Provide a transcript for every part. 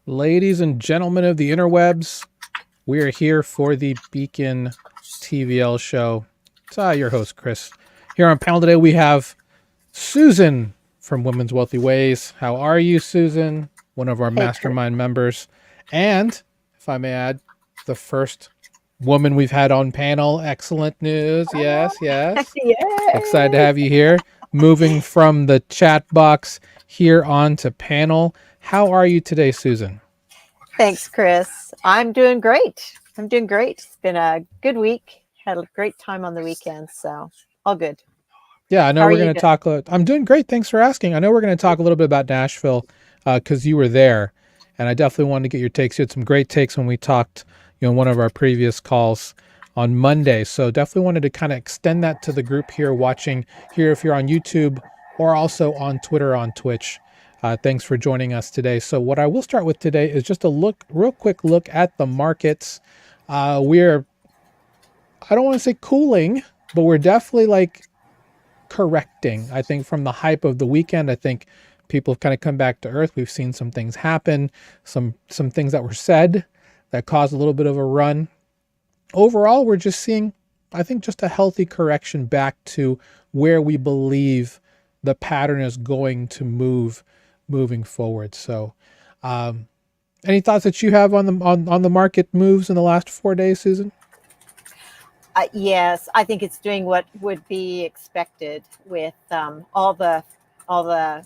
Ladies and gentlemen of the interwebs, we are here for the Beacon TVL Show. It's your host, Chris. Here on panel today, we have Susan from Women's Wealthy Ways. How are you, Susan? One of our mastermind members. And, if I may add, the first woman we've had on panel. Excellent news. Yes. Excited to have you here. Moving from the chat box here on to panel. How are you today, Susan? Thanks, Chris. I'm doing great. It's been a good week. Had a great time on the weekend, so all good. Yeah, I know we're going to talk. I'm doing great. Thanks for asking. I know we're going to talk a little bit about Nashville because you were there, and I definitely wanted to get your takes. You had some great takes when we talked, in one of our previous calls on Monday. So definitely wanted to kind of extend that to the group here watching here if you're on YouTube or also on Twitter, on Twitch. Thanks for joining us today. So what I will start with today is just a real quick look at the markets. We're, I don't want to say cooling, but we're definitely correcting. I think from the hype of the weekend, I think people have kind of come back to earth. We've seen some things happen, some things that were said that caused a little bit of a run. Overall, we're just seeing, I think, just a healthy correction back to where we believe the pattern is going to moving forward. So any thoughts that you have on the market moves in the last 4 days, Susan? Yes, I think it's doing what would be expected with all the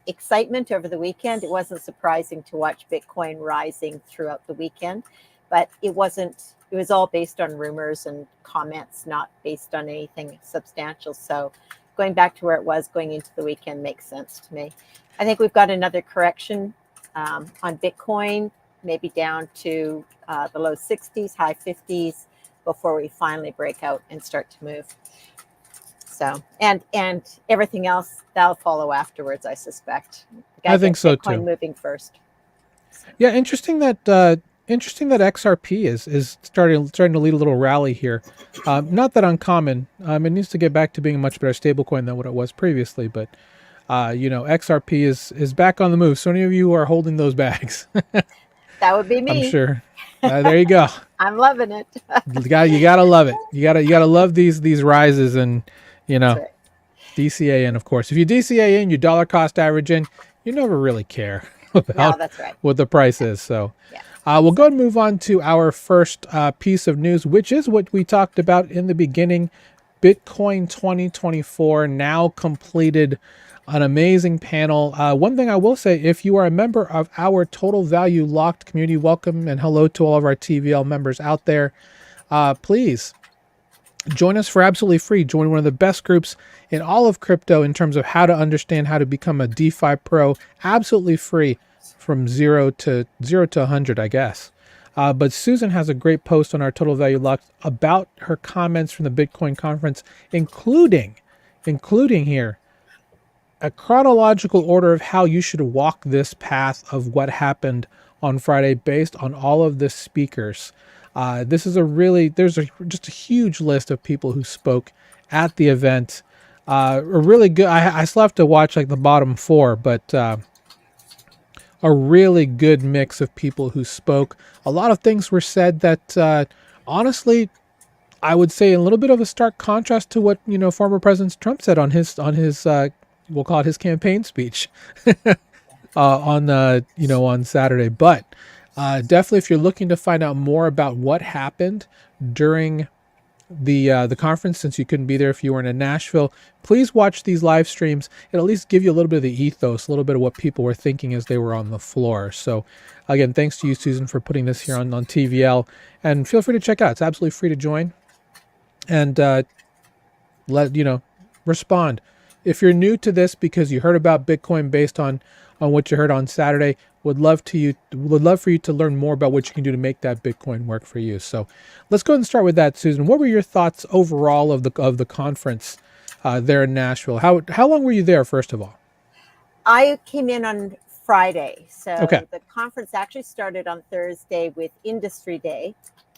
excitement over the weekend. It wasn't surprising to watch Bitcoin rising throughout the weekend, but it was all based on rumors and comments, not based on anything substantial. So going back to where it was going into the weekend makes sense to me. I think we've got another correction on Bitcoin, maybe down to the low 60s, high 50s, before we finally break out and start to move. So, and everything else, that'll follow afterwards, I suspect. I think so Bitcoin too. Moving first. Yeah, interesting that XRP is starting to lead a little rally here. Not that uncommon. It needs to get back to being a much better stablecoin than what it was previously, but XRP is back on the move. So any of you who are holding those bags, that would be me. I'm sure. There you go. I'm loving it. You gotta love it. You gotta love these rises, and Right. DCA in, of course. If you DCA in, you dollar cost average in, you never really care about that's right. what the price is. So Yeah. we'll go and move on to our first piece of news, which is what we talked about in the beginning. Bitcoin 2024 now completed. An amazing panel. One thing I will say, if you are a member of our Total Value Locked community, welcome and hello to all of our TVL members out there. Please join us for absolutely free. Join one of the best groups in all of crypto in terms of how to understand how to become a DeFi pro, absolutely free from zero to 100, I guess. But Susan has a great post on our Total Value Locked about her comments from the Bitcoin conference, including here a chronological order of how you should walk this path of what happened on Friday based on all of the speakers. This is just a huge list of people who spoke at the event. A really good, I still have to watch the bottom four, but a really good mix of people who spoke. A lot of things were said that honestly, I would say a little bit of a stark contrast to what former President Trump said on his we'll call it his campaign speech on Saturday. But definitely, if you're looking to find out more about what happened during the conference, since you couldn't be there if you weren't in Nashville, please watch these live streams. It'll at least give you a little bit of the ethos, a little bit of what people were thinking as they were on the floor. So again, thanks to you, Susan, for putting this here on TVL. And feel free to check out. It's absolutely free to join. And respond. If you're new to this because you heard about Bitcoin based on what you heard on Saturday, would love for you to learn more about what you can do to make that Bitcoin work for you. So let's go ahead and start with that, Susan. What were your thoughts overall of the conference there in Nashville? How long were you there, first of all? I came in on Friday. So okay. The conference actually started on Thursday with Industry Day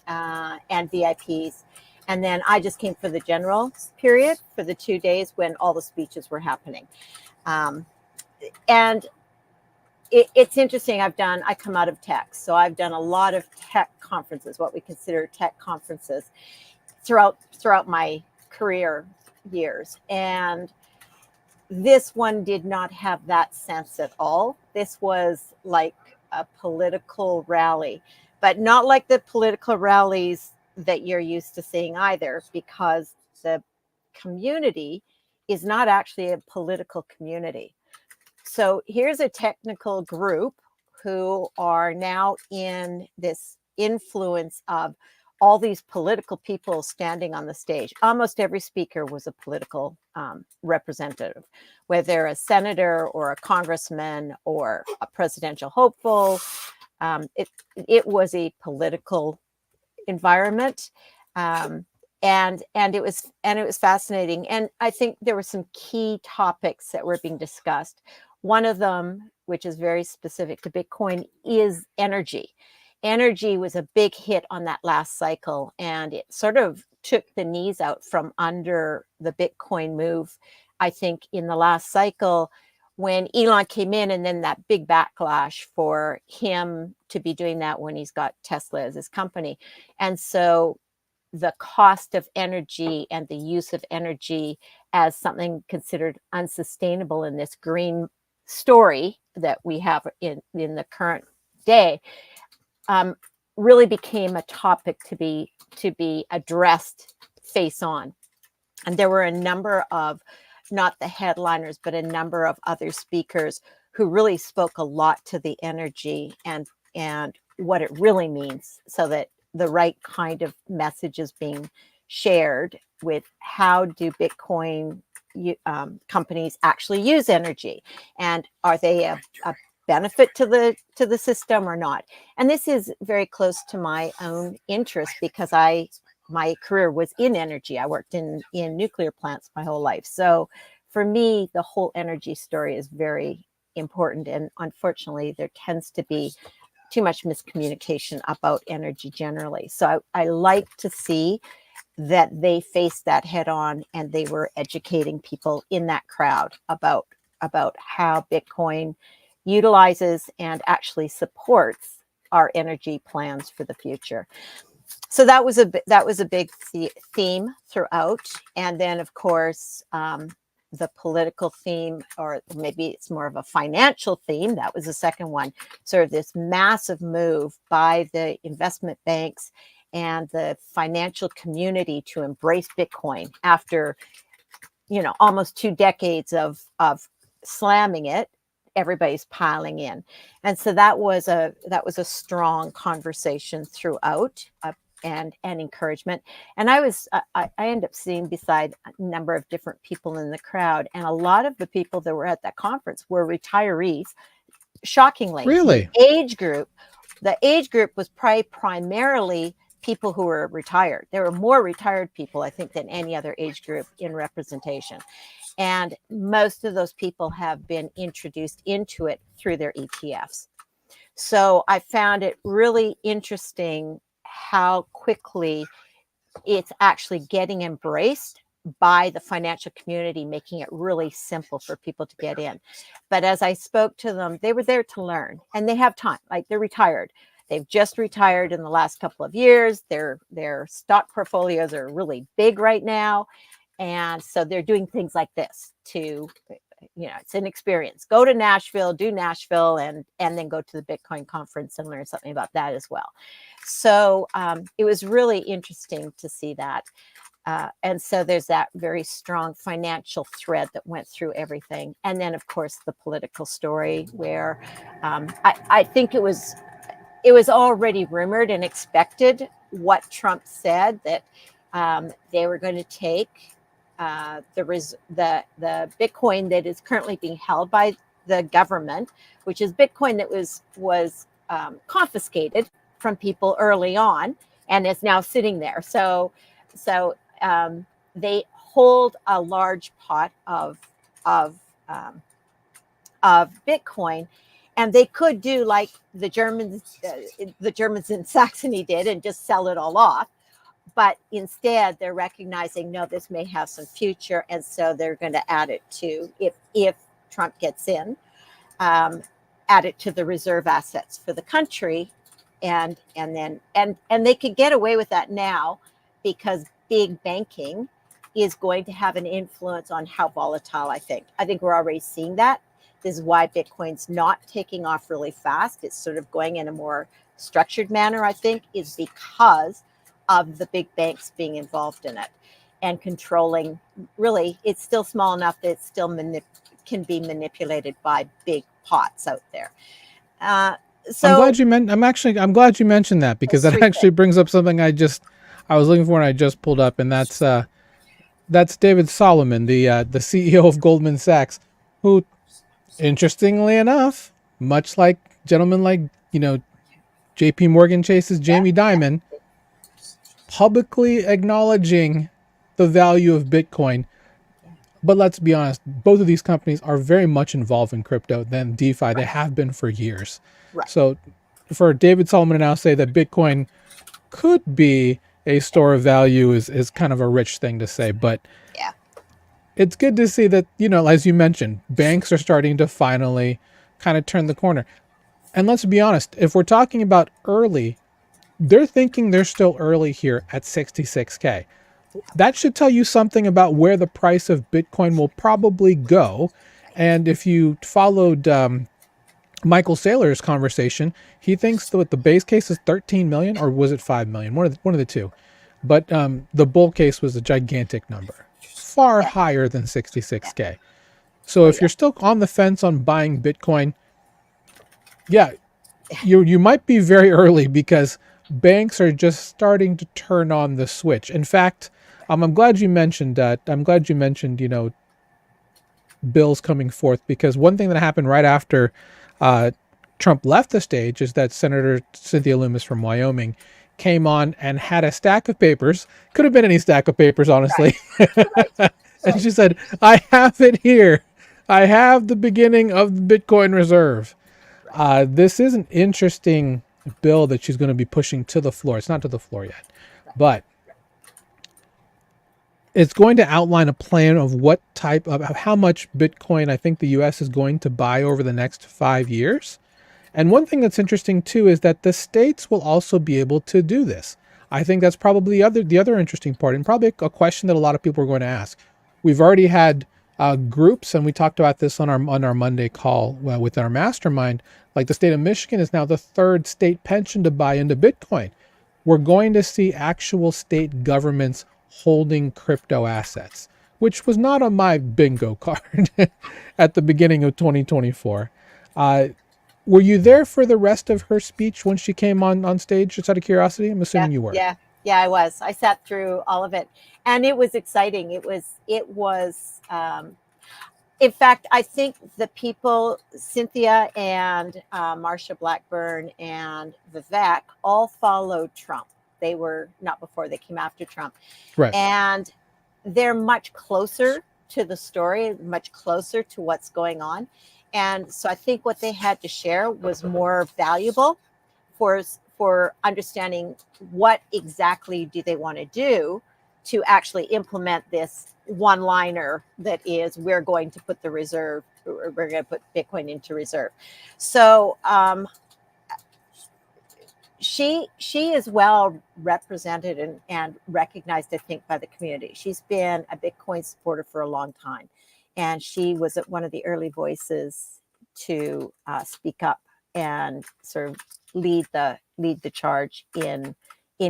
and VIPs. And then I just came for the general period for the 2 days when all the speeches were happening. And it's interesting. I come out of tech, so I've done a lot of tech conferences, what we consider tech conferences, throughout my career years, and this one did not have that sense at all. This was like a political rally, but not like the political rallies that you're used to seeing either, because the community is not actually a political community. So here's a technical group who are now in this influence of all these political people standing on the stage. Almost every speaker was a political representative, whether a senator or a congressman or a presidential hopeful. It was a political environment, and it was fascinating. And I think there were some key topics that were being discussed. One of them, which is very specific to Bitcoin, is energy. Energy was a big hit on that last cycle, and it sort of took the knees out from under the Bitcoin move, I think, in the last cycle, when Elon came in, and then that big backlash for him to be doing that when he's got Tesla as his company. And so the cost of energy and the use of energy as something considered unsustainable in this green story that we have in the current day, really became a topic to be addressed face on. And there were a number of, not the headliners, but a number of other speakers who really spoke a lot to the energy and what it really means, so that the right kind of message is being shared with how do Bitcoin companies actually use energy, and are they a benefit to the system or not. And this is very close to my own interest, because my career was in energy. I worked in nuclear plants my whole life. So for me, the whole energy story is very important. And unfortunately, there tends to be too much miscommunication about energy generally. So I like to see that they faced that head on, and they were educating people in that crowd about how Bitcoin utilizes and actually supports our energy plans for the future. So that was a big theme throughout. And then, of course, the political theme, or maybe it's more of a financial theme, that was the second one. Sort of this massive move by the investment banks and the financial community to embrace Bitcoin after, almost 2 decades of slamming it. Everybody's piling in. And so that was a strong conversation throughout, and encouragement. And I ended up sitting beside a number of different people in the crowd, and a lot of the people that were at that conference were retirees. Shockingly, Really? the age group was primarily people who were retired. There were more retired people, I think, than any other age group in representation. And most of those people have been introduced into it through their ETFs. So I found it really interesting how quickly it's actually getting embraced by the financial community, making it really simple for people to get in. But as I spoke to them, they were there to learn, and they have time. Like, they're retired. They've just retired in the last couple of years. Their stock portfolios are really big right now. And so they're doing things like this to, it's an experience. Go to Nashville, do Nashville, and then go to the Bitcoin conference and learn something about that as well. So it was really interesting to see that. And so there's that very strong financial thread that went through everything. And then, of course, the political story, where I think it was already rumored and expected what Trump said, that they were going to take the Bitcoin that is currently being held by the government, which is Bitcoin that was confiscated from people early on and is now sitting there. So they hold a large pot of Bitcoin, and they could do like the Germans in Saxony did and just sell it all off. But instead, they're recognizing, no, this may have some future, and so they're going to add it to if Trump gets in. add it to the reserve assets for the country, and they could get away with that now because big banking is going to have an influence on how volatile. I think we're already seeing that. This is why Bitcoin's not taking off really fast. It's sort of going in a more structured manner, I think, is because of the big banks being involved in it and controlling. Really, it's still small enough that it still can be manipulated by big pots out there. So I'm glad you mentioned that, because that actually brings up something I was looking for and I just pulled up, and that's David Solomon, the CEO of Goldman Sachs, who, interestingly enough, much like gentlemen like, J.P. Morgan Chase's Jamie Dimon, publicly acknowledging the value of Bitcoin. But let's be honest, both of these companies are very much involved in crypto than DeFi. Right. They have been for years. Right. So for David Solomon to now say that Bitcoin could be a store of value is kind of a rich thing to say. But yeah, it's good to see that, as you mentioned, banks are starting to finally kind of turn the corner. And let's be honest, if we're talking about early, they're thinking they're still early here at 66K. That should tell you something about where the price of Bitcoin will probably go. And if you followed Michael Saylor's conversation, he thinks that the base case is 13 million, or was it 5 million? One of the two. But the bull case was a gigantic number, far higher than 66K. So if you're still on the fence on buying Bitcoin, you might be very early, because banks are just starting to turn on the switch. In fact, I'm glad you mentioned bills coming forth, because one thing that happened right after Trump left the stage is that Senator Cynthia Lummis from Wyoming came on and had a stack of papers. Could have been any stack of papers, honestly. Right. And she said, "I have it here. I have the beginning of the Bitcoin reserve." This is an interesting bill that she's going to be pushing to the floor. It's not to the floor yet, but it's going to outline a plan of how much Bitcoin I think the U.S. is going to buy over the next 5 years. And one thing that's interesting too is that the states will also be able to do this. I think that's probably the other interesting part, and probably a question that a lot of people are going to ask. We've already had groups, and we talked about this on our Monday call with our mastermind. Like the state of Michigan is now the third state pension to buy into Bitcoin. We're going to see actual state governments holding crypto assets, which was not on my bingo card at the beginning of 2024. Were you there for the rest of her speech when she came on stage, just out of curiosity? I'm assuming you were. Yeah, I was. I sat through all of it, and it was exciting. It was. In fact, I think the people, Cynthia and Marsha Blackburn and Vivek, all followed Trump. They were not before, they came after Trump. Right. And they're much closer to the story, much closer to what's going on. And so I think what they had to share was more valuable for understanding what exactly do they want to do to actually implement this one-liner that is, we're going to put Bitcoin into reserve. So she is well represented and recognized, I think, by the community. She's been a Bitcoin supporter for a long time, and she was one of the early voices to speak up and sort of lead the charge in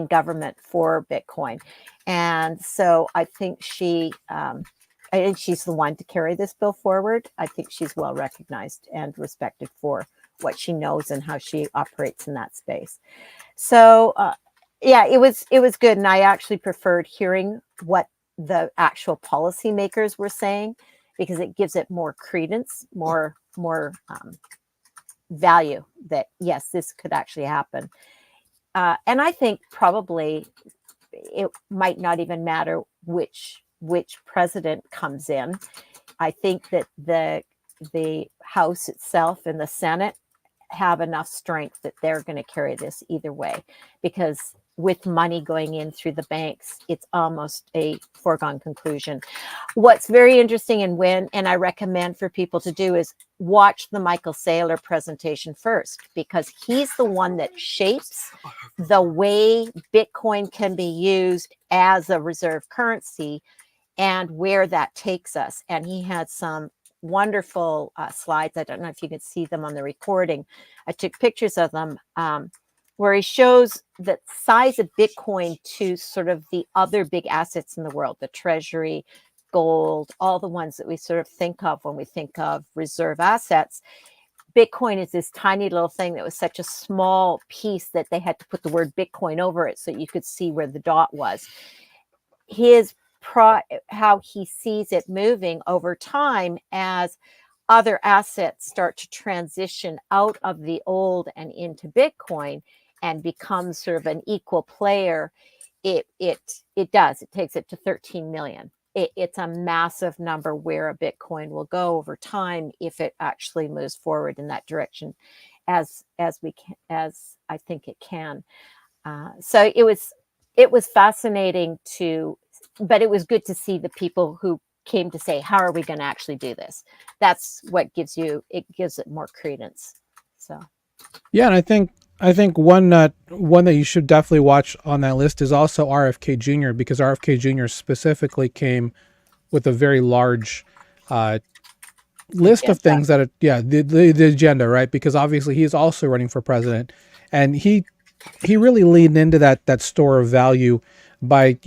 government for Bitcoin. And so I think she's the one to carry this bill forward. I think she's well recognized and respected for what she knows and how she operates in that space. So it was good, and I actually preferred hearing what the actual policymakers were saying, because it gives it more credence, more value that yes, this could actually happen. And I think probably it might not even matter which president comes in. I think that the House itself and the Senate have enough strength that they're going to carry this either way, because with money going in through the banks, it's almost a foregone conclusion. What's very interesting, and I recommend for people to do, is watch the Michael Saylor presentation first, because he's the one that shapes the way Bitcoin can be used as a reserve currency and where that takes us. And he had some wonderful slides. I don't know if you can see them on the recording. I took pictures of them, where he shows the size of Bitcoin to sort of the other big assets in the world, the treasury, gold, all the ones that we sort of think of when we think of reserve assets. Bitcoin is this tiny little thing that was such a small piece that they had to put the word Bitcoin over it so you could see where the dot was. How he sees it moving over time as other assets start to transition out of the old and into Bitcoin and become sort of an equal player, it takes it to 13 million. It's a massive number where a Bitcoin will go over time if it actually moves forward in that direction, as I think it can. So it was fascinating but it was good to see the people who came to say, how are we going to actually do this? That's what gives it more credence. So Yeah, and I think one that you should definitely watch on that list is also RFK Jr., because RFK Jr. specifically came with a very large list of things that the agenda, right? Because obviously he's also running for president, and he really leaned into that store of value by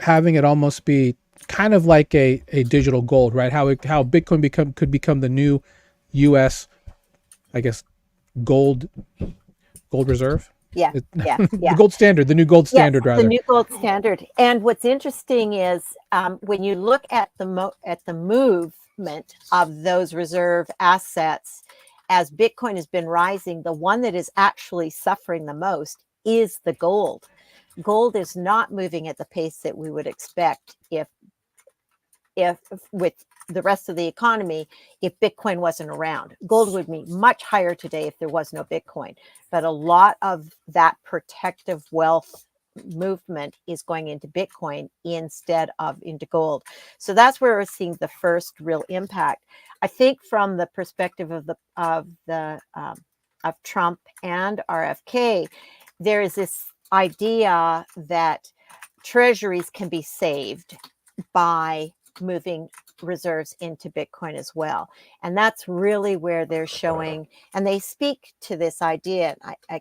having it almost be kind of like a digital gold, right? How Bitcoin could become the new U.S. I guess gold reserve. Yeah. The gold standard, the new gold standard, rather. The new gold standard. And what's interesting is when you look at the movement of those reserve assets, as Bitcoin has been rising, the one that is actually suffering the most is the gold. Gold is not moving at the pace that we would expect if with the rest of the economy, if Bitcoin wasn't around. Gold would be much higher today if there was no Bitcoin. But a lot of that protective wealth movement is going into Bitcoin instead of into gold. So that's where we're seeing the first real impact. I think from the perspective of Trump and RFK, there is this idea that treasuries can be saved by moving reserves into Bitcoin as well. And that's really where they're showing, and they speak to this idea. I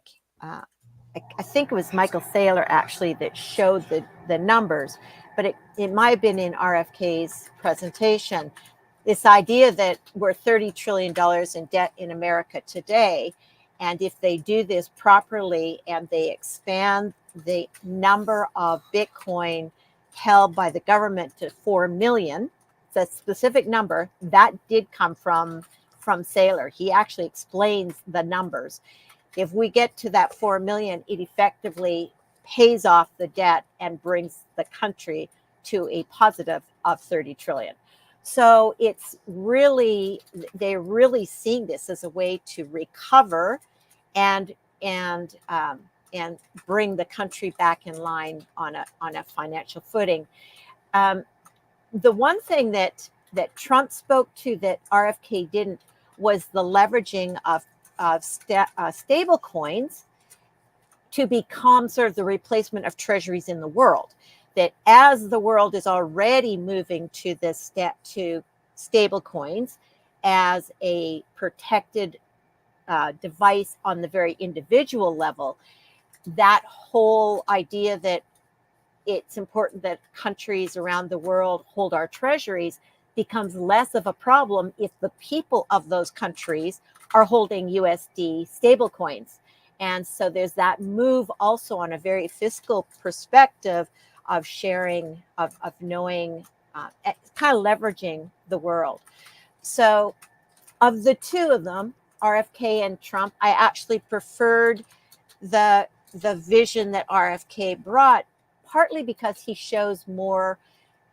think it was Michael Saylor actually that showed the numbers, but it might have been in RFK's presentation. This idea that we're $30 trillion in debt in America today. And if they do this properly and they expand the number of Bitcoin held by the government to 4 million, it's a specific number that did come from Saylor. He actually explains the numbers. If we get to that 4 million, it effectively pays off the debt and brings the country to a positive of 30 trillion. So they're really seeing this as a way to recover and bring the country back in line on a financial footing. The one thing that Trump spoke to that RFK didn't was the leveraging of stable coins to become sort of the replacement of treasuries in the world. That as the world is already moving to this step to stable coins as a protected device on the very individual level, that whole idea that it's important that countries around the world hold our treasuries becomes less of a problem if the people of those countries are holding USD stablecoins. And so there's that move also on a very fiscal perspective of sharing, of knowing, kind of leveraging the world. So of the two of them, RFK and Trump, I actually preferred the vision that RFK brought, partly because he shows more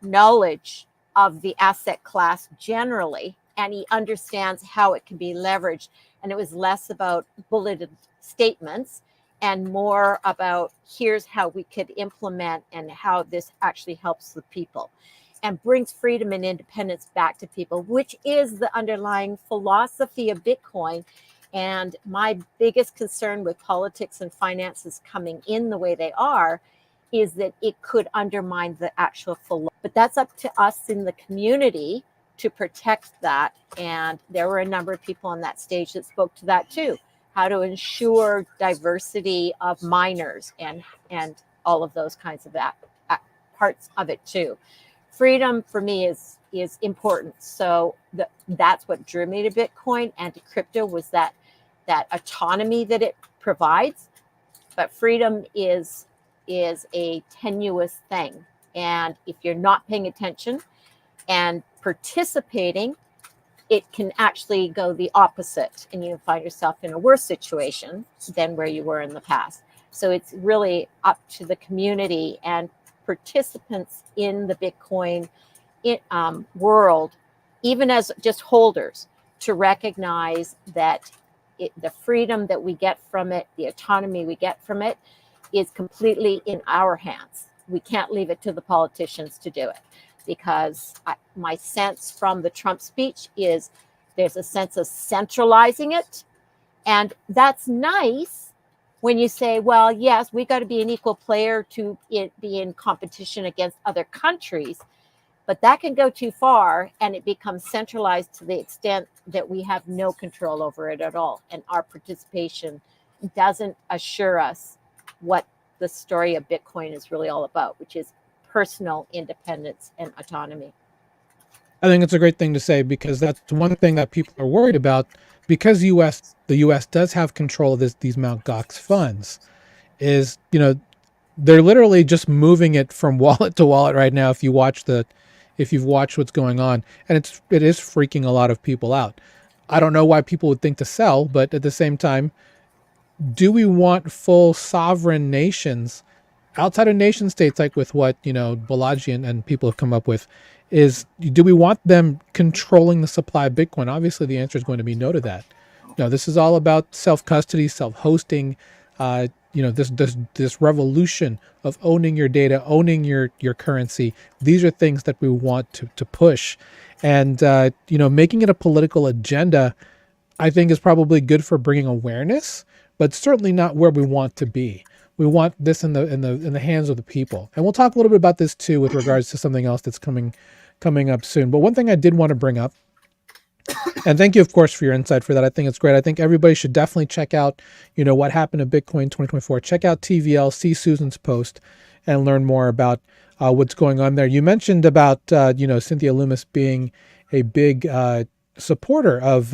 knowledge of the asset class generally, and he understands how it can be leveraged. And it was less about bulleted statements and more about here's how we could implement and how this actually helps the people and brings freedom and independence back to people, which is the underlying philosophy of Bitcoin. And my biggest concern with politics and finances coming in the way they are is that it could undermine the actual philosophy. But that's up to us in the community to protect that. And there were a number of people on that stage that spoke to that too. How to ensure diversity of miners and all of those kinds of parts of it too. Freedom for me is important. So that's what drew me to Bitcoin and to crypto was that autonomy that it provides. But freedom is a tenuous thing. And if you're not paying attention and participating, it can actually go the opposite and you find yourself in a worse situation than where you were in the past. So it's really up to the community and participants in the Bitcoin world, even as just holders, to recognize that the freedom that we get from it, the autonomy we get from it, is completely in our hands. We can't leave it to the politicians to do it. Because my sense from the Trump speech is there's a sense of centralizing it. And that's nice when you say, well, yes, we got to be an equal player to be in competition against other countries. But that can go too far and it becomes centralized to the extent that we have no control over it at all. And our participation doesn't assure us what the story of Bitcoin is really all about, which is personal independence and autonomy. I think it's a great thing to say because that's one thing that people are worried about because the U.S. does have control of these Mt. Gox funds is, they're literally just moving it from wallet to wallet right now. If you've watched what's going on, and it is freaking a lot of people out. I don't know why people would think to sell, but at the same time, do we want full sovereign nations outside of nation states, like with what, Balaji and people have come up with, is do we want them controlling the supply of Bitcoin? Obviously, the answer is going to be no to that. No, this is all about self-custody, self-hosting, this revolution of owning your data, owning your currency. These are things that we want to push. And, making it a political agenda, I think is probably good for bringing awareness, but certainly not where we want to be. We want this in the hands of the people. And we'll talk a little bit about this too with regards to something else that's coming up soon. But one thing I did want to bring up, and thank you, of course, for your insight for that. I think it's great. I think everybody should definitely check out, what happened to Bitcoin 2024. Check out TVL, see Susan's post, and learn more about what's going on there. You mentioned about, Cynthia Luumis being a big supporter of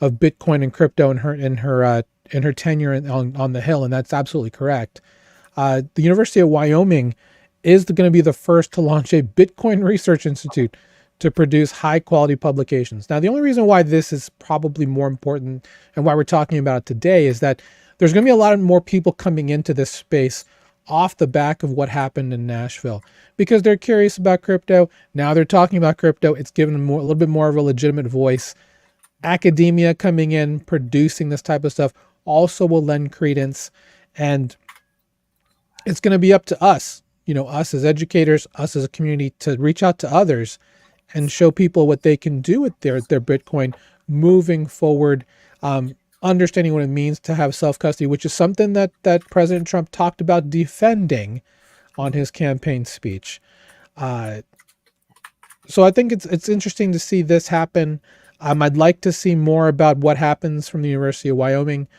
Bitcoin and crypto in her tenure on the Hill, and that's absolutely correct. The University of Wyoming is going to be the first to launch a Bitcoin Research Institute to produce high-quality publications. Now, the only reason why this is probably more important and why we're talking about it today is that there's going to be a lot more people coming into this space off the back of what happened in Nashville because they're curious about crypto. Now they're talking about crypto. It's given them a little bit more of a legitimate voice. Academia coming in, producing this type of stuff also will lend credence, and it's going to be up to us, us as educators, us as a community, to reach out to others and show people what they can do with their Bitcoin moving forward, understanding what it means to have self-custody, which is something that President Trump talked about defending on his campaign speech. So I think it's interesting to see this happen. I'd like to see more about what happens from the University of Wyoming.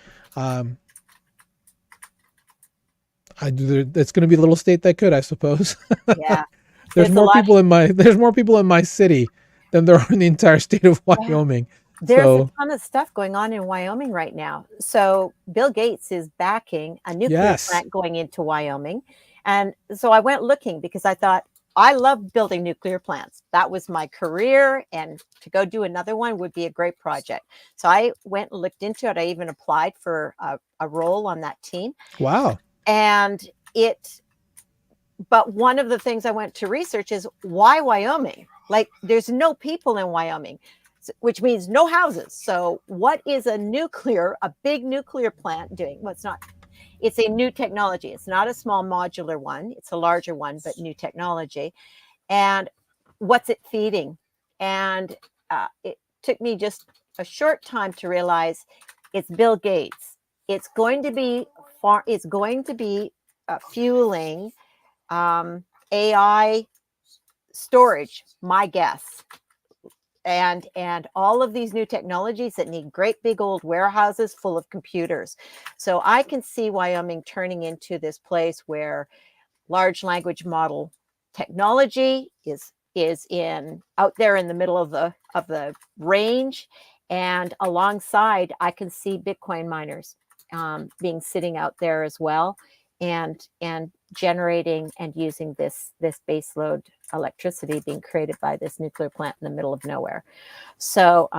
It's going to be a little state that could, I suppose. Yeah. There's more people in my city than there are in the entire state of Wyoming. There's a ton of stuff going on in Wyoming right now. So Bill Gates is backing a nuclear plant going into Wyoming. And so I went looking because I thought, I love building nuclear plants. That was my career, and to go do another one would be a great project. So I went and looked into it. I even applied for a role on that team. Wow. But one of the things I went to research is why Wyoming? Like, there's no people in Wyoming, which means no houses. So what is a big nuclear plant doing? Well, it's a new technology. It's not a small modular one. It's a larger one, but new technology. And what's it feeding? And it took me just a short time to realize it's Bill Gates. It's going to be fueling AI storage, my guess. And all of these new technologies that need great big old warehouses full of computers. So I can see Wyoming turning into this place where large language model technology is out there in the middle of the range, and alongside I can see Bitcoin miners being sitting out there as well, and generating and using this baseload electricity being created by this nuclear plant in the middle of nowhere. So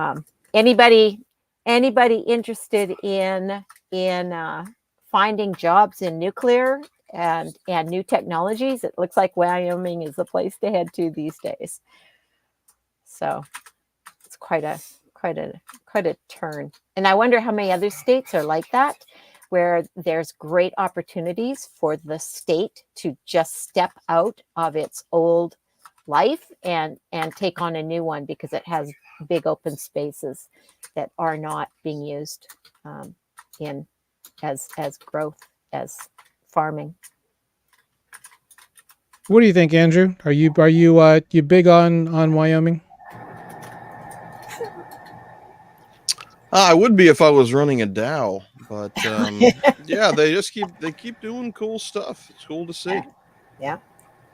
anybody interested in finding jobs in nuclear and new technologies, it looks like Wyoming is the place to head to these days. So it's quite a turn. And I wonder how many other states are like that, where there's great opportunities for the state to just step out of its old life and take on a new one, because it has big open spaces that are not being used in as growth, as farming. What do you think, Andrew? Are you big on Wyoming? I would be if I was running a DAO, but yeah, they keep doing cool stuff. It's cool to see. Yeah.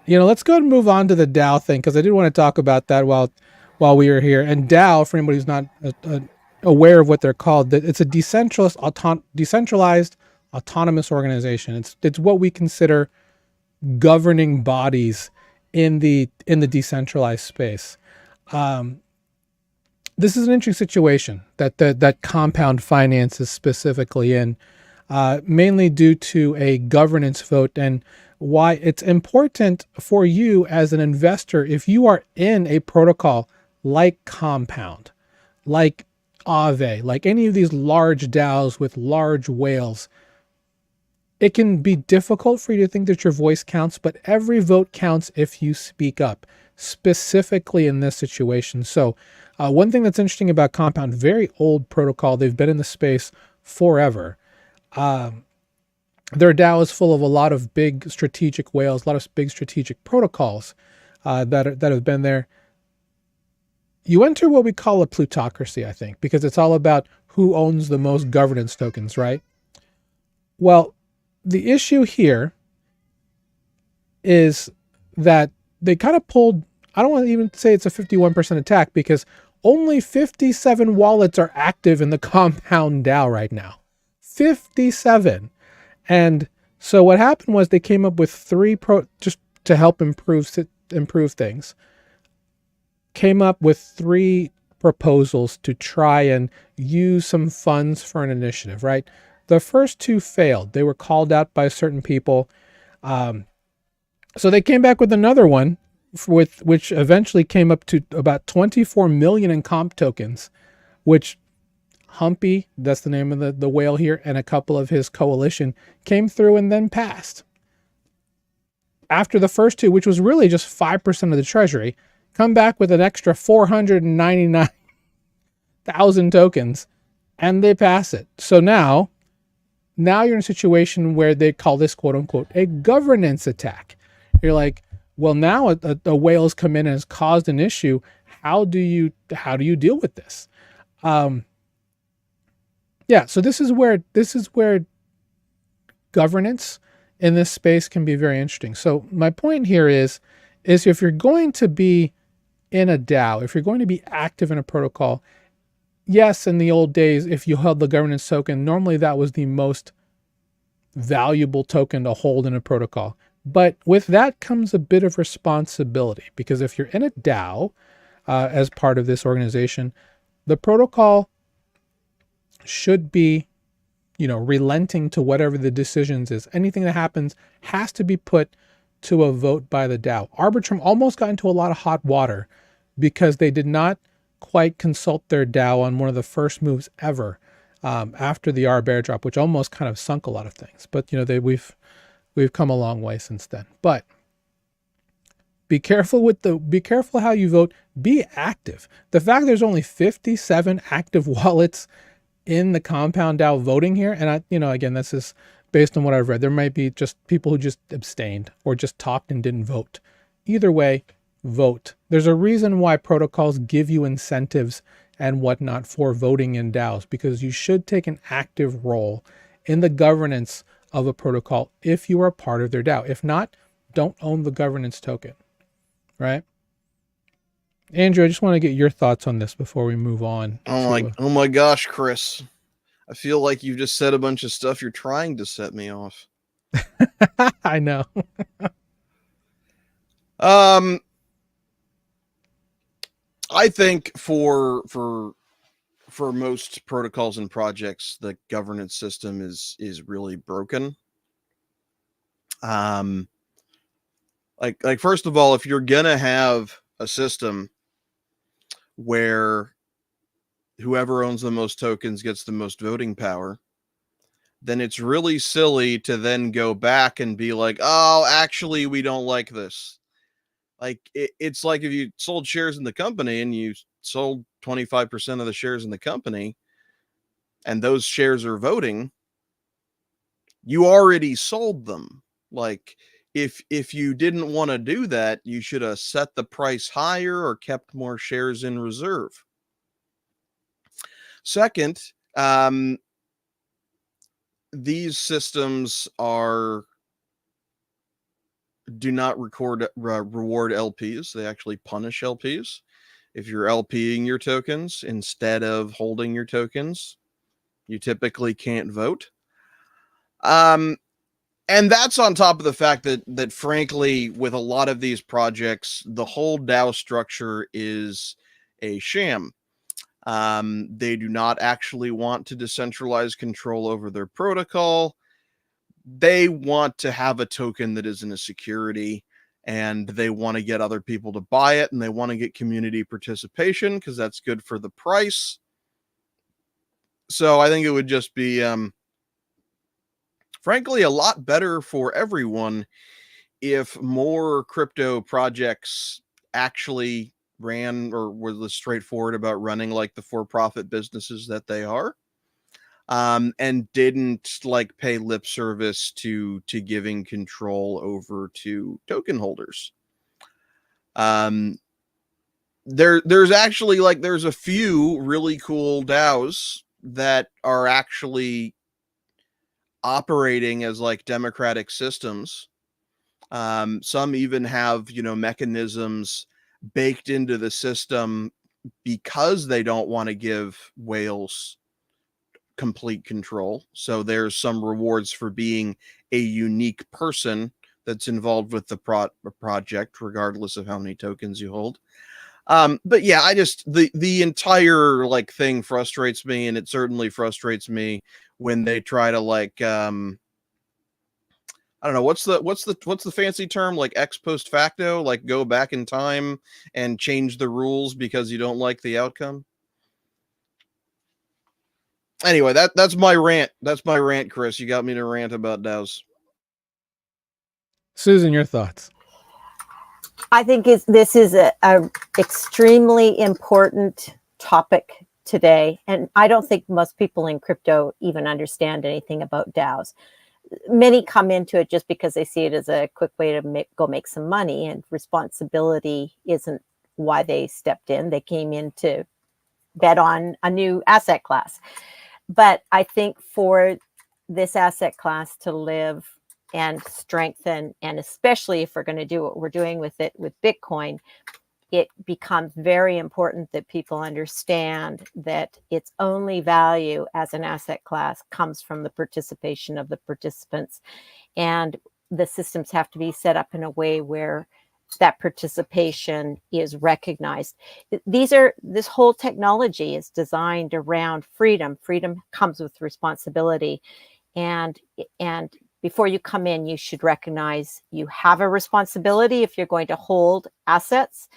Let's go ahead and move on to the DAO thing, because I did want to talk about that while we were here. And DAO, for anybody who's not aware of what they're called, it's a decentralized autonomous organization. It's what we consider governing bodies in the decentralized space. This is an interesting situation that Compound Finance is specifically in, mainly due to a governance vote, and why it's important for you as an investor, if you are in a protocol like Compound, like Aave, like any of these large DAOs with large whales. It can be difficult for you to think that your voice counts, but every vote counts if you speak up, specifically in this situation. So one thing that's interesting about Compound, very old protocol, they've been in the space forever. Their DAO is full of a lot of big strategic whales, a lot of big strategic protocols that have been there. You enter what we call a plutocracy, I think, because it's all about who owns the most governance tokens, right? Well, the issue here is that they kind of pulled, I don't want to even say it's a 51% attack, because only 57 wallets are active in the Compound DAO right now. 57. And so what happened was they came up with just to help improve things, came up with 3 proposals to try and use some funds for an initiative, right? The first 2 failed. They were called out by certain people. So they came back with another one, which eventually came up to about 24 million in comp tokens, which Humpy, that's the name of the whale here, and a couple of his coalition came through and then passed. After the first 2, which was really just 5% of the treasury, come back with an extra 499,000 tokens, and they pass it. So now you're in a situation where they call this, quote unquote, a governance attack. You're like, well, now a whale has come in and has caused an issue. How do you deal with this? Yeah, so this is where governance in this space can be very interesting. So my point here is if you're going to be in a DAO, if you're going to be active in a protocol, yes, in the old days, if you held the governance token, normally that was the most valuable token to hold in a protocol. But with that comes a bit of responsibility, because if you're in a DAO as part of this organization, the protocol should be, relenting to whatever the decisions is. Anything that happens has to be put to a vote by the DAO. Arbitrum almost got into a lot of hot water because they did not quite consult their DAO on one of the first moves ever after the ARB airdrop, which almost kind of sunk a lot of things. But we've come a long way since then. But be careful how you vote. Be active. The fact there's only 57 active wallets in the Compound DAO voting here, and again, this is based on what I've read. There might be just people who just abstained or just talked and didn't vote. Either way, vote. There's a reason why protocols give you incentives and whatnot for voting in DAOs, because you should take an active role in the governance of a protocol if you are part of their DAO. If not, don't own the governance token, right? Andrew, I just want to get your thoughts on this before we move on. Oh my gosh, Chris. I feel like you just said a bunch of stuff. You're trying to set me off. I know. I think for most protocols and projects, the governance system is really broken. Like first of all, if you're gonna have a system where whoever owns the most tokens gets the most voting power, then it's really silly to then go back and be like, oh, actually, we don't like this. Like, it's like if you sold shares in the company and you sold 25% of the shares in the company and those shares are voting, you already sold them. Like, if you didn't want to do that, you should have set the price higher or kept more shares in reserve. Second, these systems do not reward LPs. They actually punish LPs. If you're LPing your tokens instead of holding your tokens, you typically can't vote. And that's on top of the fact that frankly, with a lot of these projects, the whole DAO structure is a sham. They do not actually want to decentralize control over their protocol. They want to have a token that isn't a security, and they want to get other people to buy it, and they want to get community participation because that's good for the price. So I think it would just be, frankly, a lot better for everyone if more crypto projects actually ran or were straightforward about running like the for-profit businesses that they are, and didn't like pay lip service to giving control over to token holders. There's actually there's a few really cool DAOs that are actually operating as like democratic systems. Some even have, mechanisms baked into the system because they don't want to give whales complete control. So there's some rewards for being a unique person that's involved with the project, regardless of how many tokens you hold. But yeah, I just the entire thing frustrates me, and it certainly frustrates me when they try to I don't know, what's the fancy term, ex post facto, go back in time and change the rules because you don't like the outcome. Anyway, that's my rant. That's my rant, Chris. You got me to rant about DAOs. Susan, your thoughts? I think this is a extremely important topic today, and I don't think most people in crypto even understand anything about DAOs. Many come into it just because they see it as a quick way to go make some money, and responsibility isn't why they stepped in. They came in to bet on a new asset class. But I think for this asset class to live and strengthen, and especially if we're going to do what we're doing with it with Bitcoin, it becomes very important that people understand that its only value as an asset class comes from the participation of the participants. And the systems have to be set up in a way where that participation is recognized. This whole technology is designed around freedom. Freedom comes with responsibility. And before you come in, you should recognize you have a responsibility if you're going to hold assets.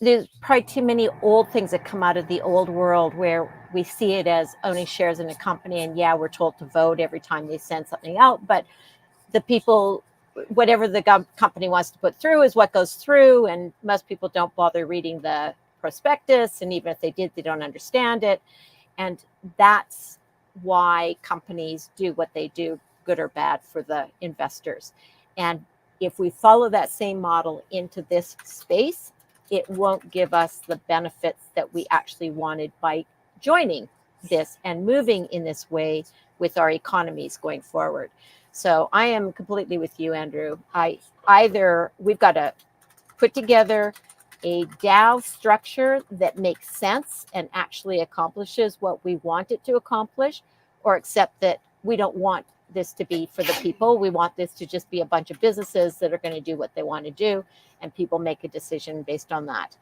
there's probably too many old things that come out of the old world where we see it as owning shares in a company, and yeah, we're told to vote every time they send something out, but the people, whatever the company wants to put through is what goes through, and most people don't bother reading the prospectus, and even if they did, they don't understand it. And that's why companies do what they do, good or bad, for the investors. And if we follow that same model into this space, it won't give us the benefits that we actually wanted by joining this and moving in this way with our economies going forward. So I am completely with you, Andrew. We've got to put together a DAO structure that makes sense and actually accomplishes what we want it to accomplish, or accept that we don't want this to be for the people. We want this to just be a bunch of businesses that are going to do what they want to do, and people make a decision based on that.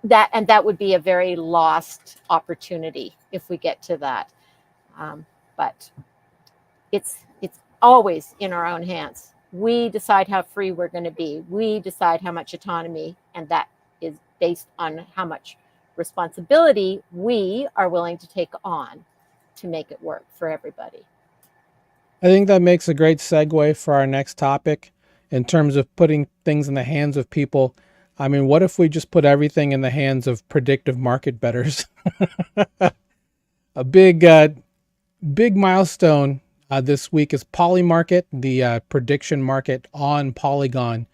That would be a very lost opportunity if we get to that. But it's always in our own hands. We decide how free we're going to be. We decide how much autonomy, and that is based on how much responsibility we are willing to take on to make it work for everybody. I think that makes a great segue for our next topic in terms of putting things in the hands of people. I mean, what if we just put everything in the hands of predictive market bettors? A big milestone this week is Polymarket, the prediction market on Polygon.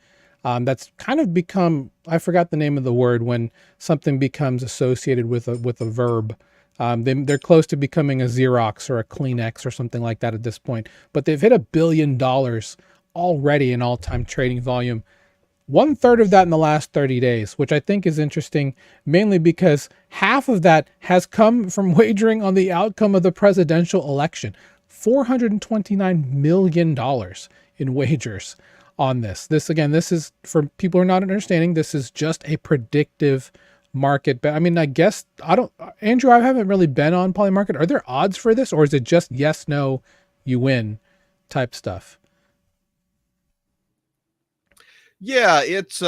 That's kind of become, I forgot the name of the word when something becomes associated with a verb. They're close to becoming a Xerox or a Kleenex or something like that at this point. But they've hit $1 billion already in all-time trading volume. 1/3 of that in the last 30 days, which I think is interesting, mainly because half of that has come from wagering on the outcome of the presidential election. $429 million in wagers on this. This is, for people who are not understanding, this is just a predictive market. But I mean, I guess, Andrew, I haven't really been on Polymarket. Are there odds for this, or is it just yes, no, you win type stuff? Yeah, it's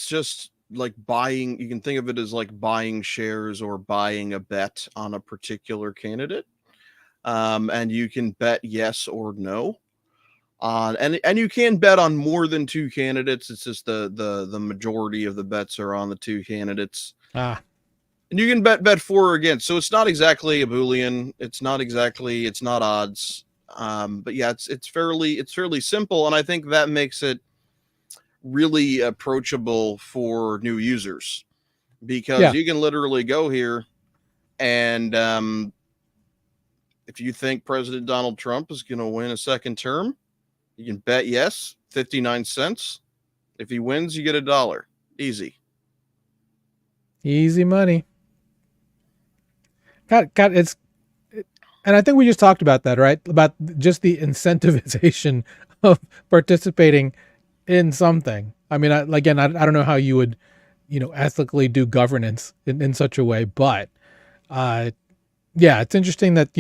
just like buying. You can think of it as like buying shares or buying a bet on a particular candidate. And you can bet yes or no on, and you can bet on more than two candidates. It's just the majority of the bets are on the two candidates. And you can bet for or against. So it's not exactly a Boolean. It's not odds. But yeah, it's fairly simple. And I think that makes it really approachable for new users, because you can literally go here and, if you think President Donald Trump is going to win a second term, you can bet yes, 59 cents. If he wins, you get $1. Easy money. And I think we just talked about that, right? About just the incentivization of participating in something. I mean, I don't know how you would, ethically do governance in such a way, but yeah, it's interesting that,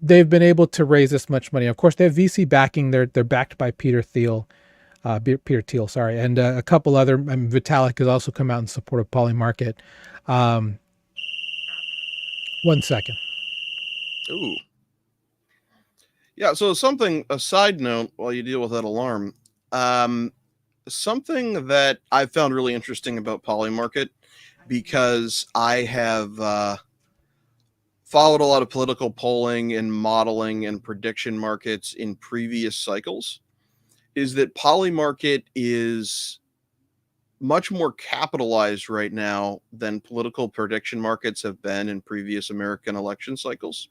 they've been able to raise this much money. Of course, they have VC backing. They're backed by Peter Thiel, and a couple other. Vitalik has also come out in support of Polymarket. 1 second. Ooh. Yeah. So a side note while you deal with that alarm. Something that I found really interesting about Polymarket, because I have followed a lot of political polling and modeling and prediction markets in previous cycles, is that Polymarket is much more capitalized right now than political prediction markets have been in previous American election cycles.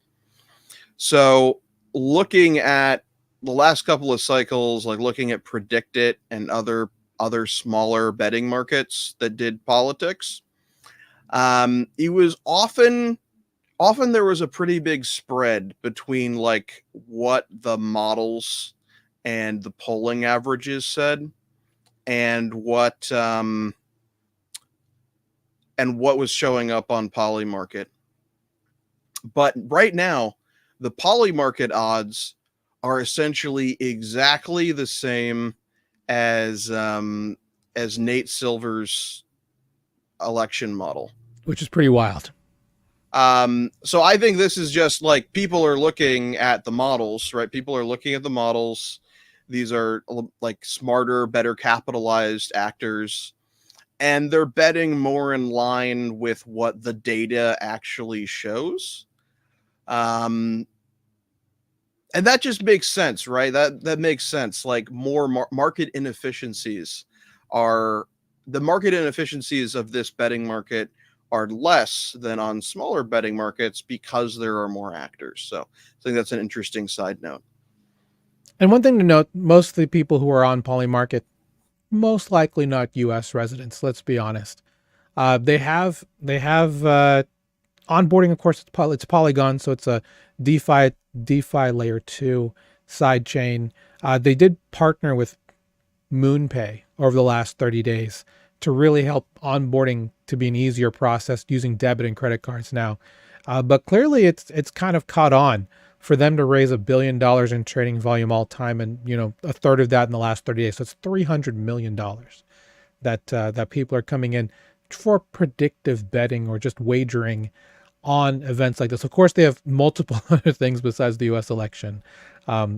So looking at the last couple of cycles, like looking at Predict It and other smaller betting markets that did politics, it was often there was a pretty big spread between like what the models and the polling averages said and what was showing up on Polymarket. But right now, the Polymarket odds are essentially exactly the same as Nate Silver's election model, which is pretty wild. So I think this is just like people are looking at the models, right? People are looking at the models. These are like smarter, better capitalized actors, and they're betting more in line with what the data actually shows. And that just makes sense, right? That makes sense. Like more market inefficiencies are the market inefficiencies of this betting market are less than on smaller betting markets because there are more actors. So I think that's an interesting side note. And one thing to note, most of the people who are on Polymarket, most likely not U.S. residents. Let's be honest. They have onboarding. Of course, it's Polygon, so it's a DeFi layer 2 side chain. They did partner with MoonPay over the last 30 days to really help onboarding to be an easier process using debit and credit cards now. But clearly it's kind of caught on for them to raise $1 billion in trading volume all time. And, a third of that in the last 30 days. So it's $300 million that people are coming in for predictive betting or just wagering on events like this. Of course, they have multiple other things besides the U.S. election.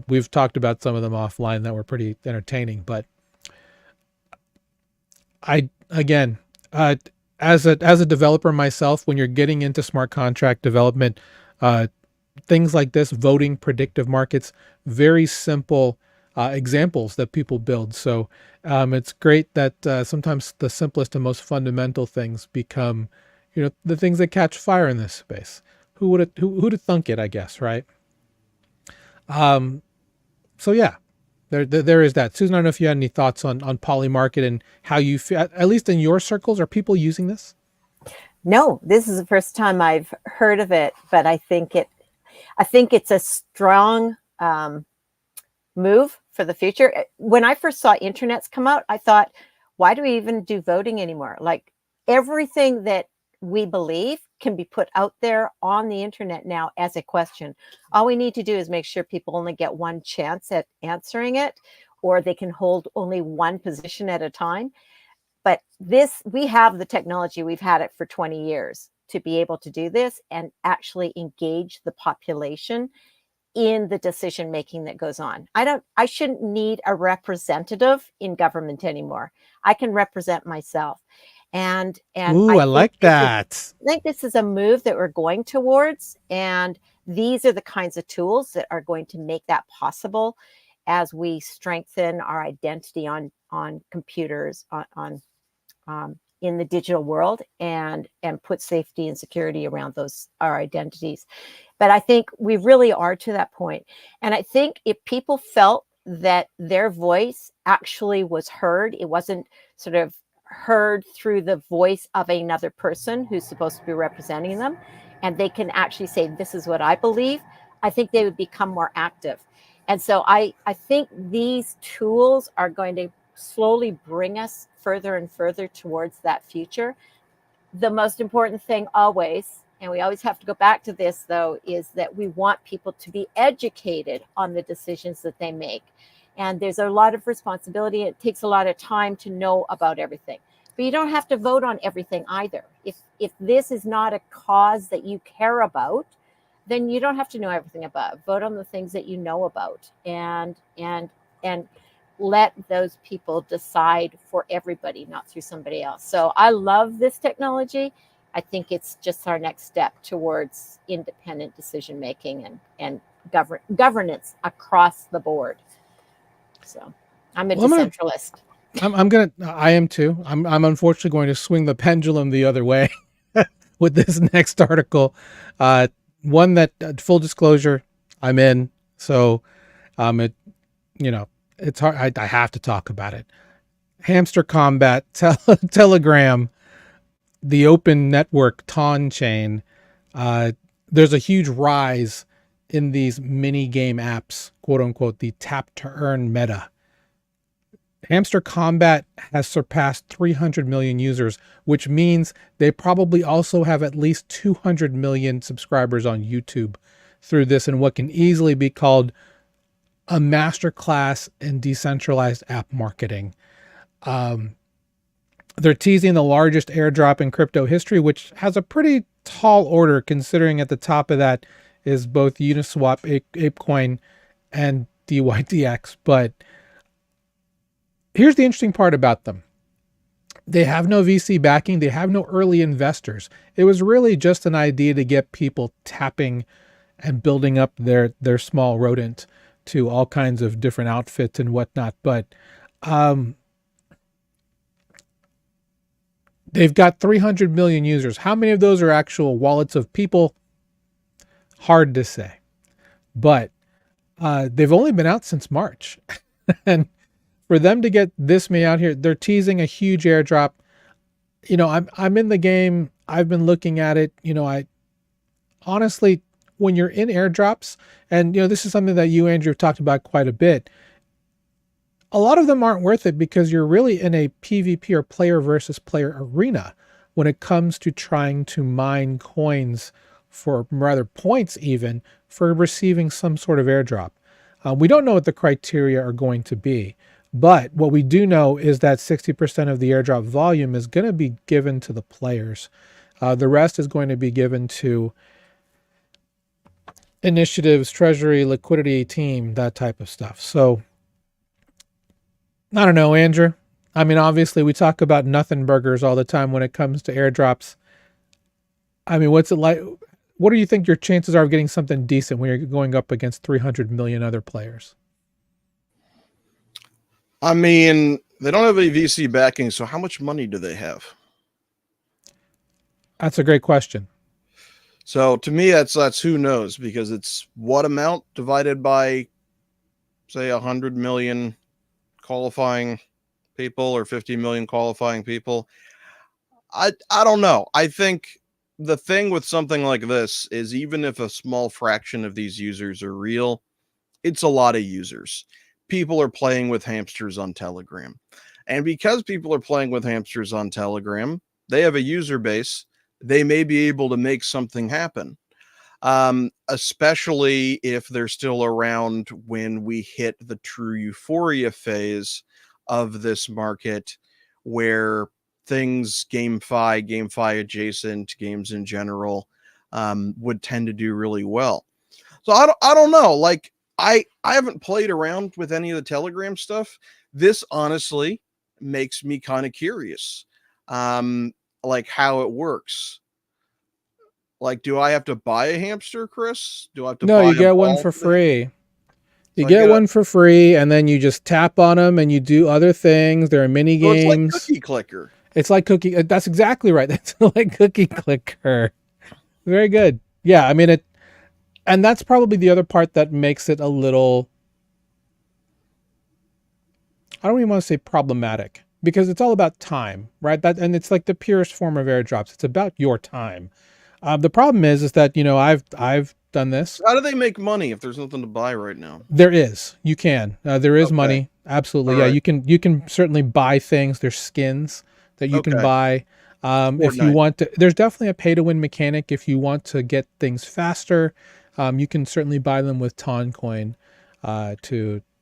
We've talked about some of them offline that were pretty entertaining, but as a developer myself, when you're getting into smart contract development, things like this, voting, predictive markets, very simple examples that people build. So it's great that sometimes the simplest and most fundamental things become, the things that catch fire in this space. Who'd have thunk it, I guess, right? So yeah. There is that. Susan, I don't know if you had any thoughts on Polymarket and how you feel, at least in your circles, are people using this? No, this is the first time I've heard of it, but I think it's a strong move for the future. When I first saw internets come out, I thought, why do we even do voting anymore? Like everything that we believe can be put out there on the internet now as a question. All we need to do is make sure people only get one chance at answering it, or they can hold only one position at a time. But we have the technology, we've had it for 20 years to be able to do this and actually engage the population in the decision making that goes on. I shouldn't need a representative in government anymore. I can represent myself. And Ooh, I like that. I think this is a move that we're going towards, and these are the kinds of tools that are going to make that possible as we strengthen our identity on computers, on in the digital world, and put safety and security around our identities. But I think we really are to that point. And I think if people felt that their voice actually was heard, it wasn't sort of heard through the voice of another person who's supposed to be representing them, and they can actually say, this is what I believe, I think they would become more active. And so I think these tools are going to slowly bring us further and further towards that future. The most important thing always, and we always have to go back to this though, is that we want people to be educated on the decisions that they make. And there's a lot of responsibility. It takes a lot of time to know about everything. But you don't have to vote on everything either. If this is not a cause that you care about, then you don't have to know everything about. Vote on the things that you know about, and let those people decide for everybody, not through somebody else. So I love this technology. I think it's just our next step towards independent decision making and governance across the board. So I'm a decentralist. I am too. I'm unfortunately going to swing the pendulum the other way with this next article. One that, full disclosure, I'm in. So, it's hard. I have to talk about it. Hamster Kombat, Telegram, the open network Onchain. There's a huge rise in these mini game apps, quote unquote, the tap to earn meta. Hamster Kombat has surpassed 300 million users, which means they probably also have at least 200 million subscribers on YouTube through this, and what can easily be called a masterclass in decentralized app marketing. They're teasing the largest airdrop in crypto history, which has a pretty tall order considering at the top of that is both Uniswap, ApeCoin, and DYDX. But here's the interesting part about them. They have no VC backing. They have no early investors. It was really just an idea to get people tapping and building up their small rodent to all kinds of different outfits and whatnot. But they've got 300 million users. How many of those are actual wallets of people? Hard to say. But they've only been out since March. And for them to get this many out here, they're teasing a huge airdrop. You know, I'm in the game. I've been looking at it. You know, I honestly, when you're in airdrops, and you know, this is something that you, Andrew, have talked about quite a bit. A lot of them aren't worth it because you're really in a PvP or player versus player arena when it comes to trying to mine coins for rather points even for receiving some sort of airdrop. We don't know what the criteria are going to be, but what we do know is that 60% of the airdrop volume is going to be given to the players. The rest is going to be given to initiatives, treasury, liquidity team, that type of stuff. So I don't know, Andrew. I mean, obviously we talk about nothing burgers all the time when it comes to airdrops. I mean, what's it like? What do you think your chances are of getting something decent when you're going up against 300 million other players? I mean, they don't have any VC backing, so how much money do they have? That's a great question. So to me, that's who knows, because it's what amount divided by, say, 100 million qualifying people or 50 million qualifying people. I don't know. I think the thing with something like this is even if a small fraction of these users are real, it's a lot of users. People are playing with hamsters on Telegram. And because people are playing with hamsters on Telegram, they have a user base. They may be able to make something happen. Especially if they're still around when we hit the true euphoria phase of this market, where things GameFi adjacent games in general would tend to do really well. So I don't know. Like I haven't played around with any of the Telegram stuff. This honestly makes me kind of curious, like how it works. Like, do I have to buy a hamster, Chris? Do I have to No, buy you a get one ball for thing? free. You So I get one for free, and then you just tap on them and you do other things. There are mini So it's like games. Cookie Clicker. It's like cookie. That's exactly right. That's like Cookie Clicker. Very good. Yeah, I mean it, and that's probably the other part that makes it a little, I don't even want to say problematic, because it's all about time, right? That, and it's like the purest form of airdrops. It's about your time. The problem is that, you know, I've done this. How do they make money if there's nothing to buy right now? There is, you can, there is Okay. money. Absolutely. All Yeah. right. You can certainly buy things. There's skins that you can Okay. buy. If you Fortnite. want to, there's definitely a pay to win mechanic. If you want to get things faster, you can certainly buy them with Toncoin,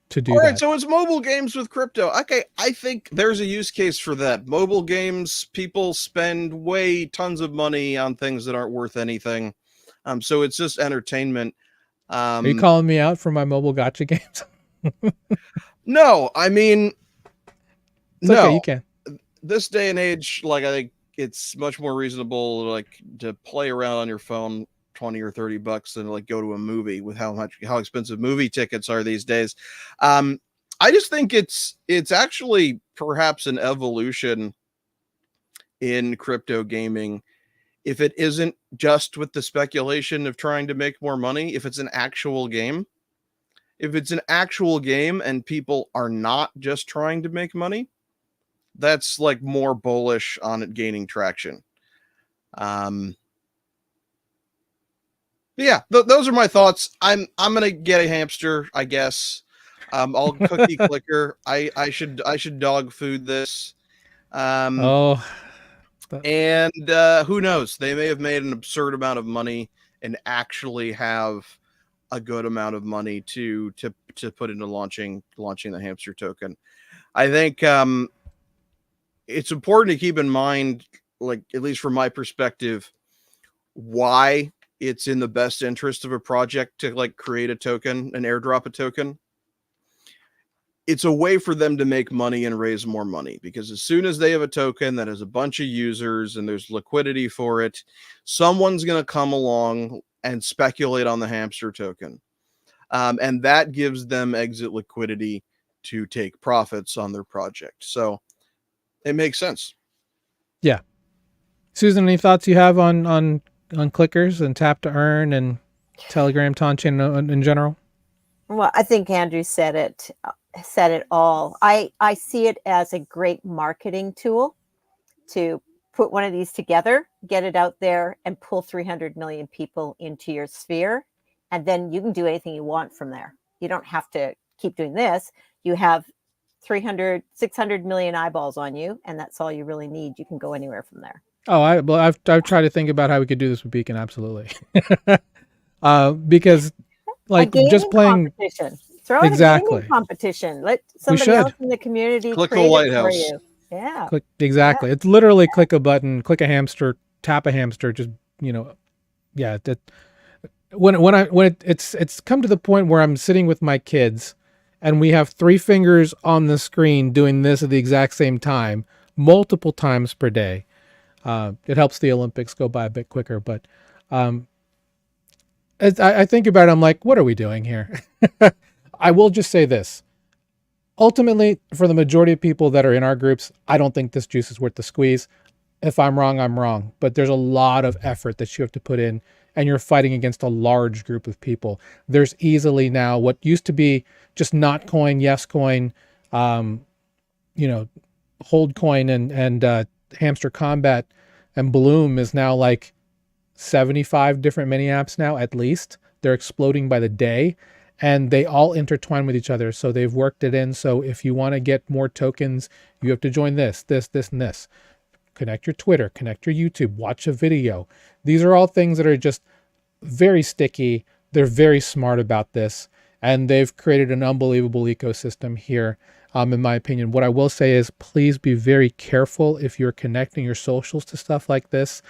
to do All right, that. so it's mobile games with crypto. Okay, I think there's a use case for that. Mobile games, people spend tons of money on things that aren't worth anything. So it's just entertainment. Are you calling me out for my mobile gotcha games? No, I mean, It's okay. no. You can. This day and age, like I think it's much more reasonable, like to play around on your phone 20 or 30 bucks than like go to a movie with how expensive movie tickets are these days. I just think it's actually perhaps an evolution in crypto gaming. If it isn't just with the speculation of trying to make more money, if it's an actual game, and people are not just trying to make money, that's like more bullish on it gaining traction. Yeah, those are my thoughts. I'm gonna get a hamster, I guess. I'll Cookie Clicker. I should dog food this. Oh, And who knows? They may have made an absurd amount of money and actually have a good amount of money to put into launching the hamster token. I think it's important to keep in mind, like, at least from my perspective, why it's in the best interest of a project to like create a token and airdrop a token. It's a way for them to make money and raise more money, because as soon as they have a token that has a bunch of users and there's liquidity for it, someone's going to come along and speculate on the hamster token. And that gives them exit liquidity to take profits on their project. So it makes sense. Yeah. Susan, any thoughts you have on clickers and tap to earn and Telegram, Onchain in general? Well, I think Andrew said it all. I see it as a great marketing tool to put one of these together, get it out there, and pull 300 million people into your sphere. And then you can do anything you want from there. You don't have to keep doing this. You have 300, 600 million eyeballs on you, and that's all you really need. You can go anywhere from there. Oh, I've tried to think about how we could do this with Beacon. Absolutely. Because like just playing competition. Throw in exactly a gaming competition. Let somebody else in the community click create a lighthouse. it for you. Yeah. Click, exactly. Yeah. It's literally click a button, click a hamster, tap a hamster. Just yeah. That it's come to the point where I'm sitting with my kids, and we have 3 fingers on the screen doing this at the exact same time, multiple times per day. It helps the Olympics go by a bit quicker, but as I think about it, I'm like, what are we doing here? I will just say this. Ultimately, for the majority of people that are in our groups, I don't think this juice is worth the squeeze. If I'm wrong, I'm wrong. But there's a lot of effort that you have to put in, and you're fighting against a large group of people. There's easily now what used to be just not coin, yes coin, hold coin and Hamster Kombat and Bloom is now like 75 different mini apps now, at least. They're exploding by the day, and they all intertwine with each other. So they've worked it in. So if you want to get more tokens, you have to join this, and this. Connect your Twitter, connect your YouTube, watch a video. These are all things that are just very sticky. They're very smart about this, and they've created an unbelievable ecosystem here. In my opinion, what I will say is please be very careful if you're connecting your socials to stuff like this.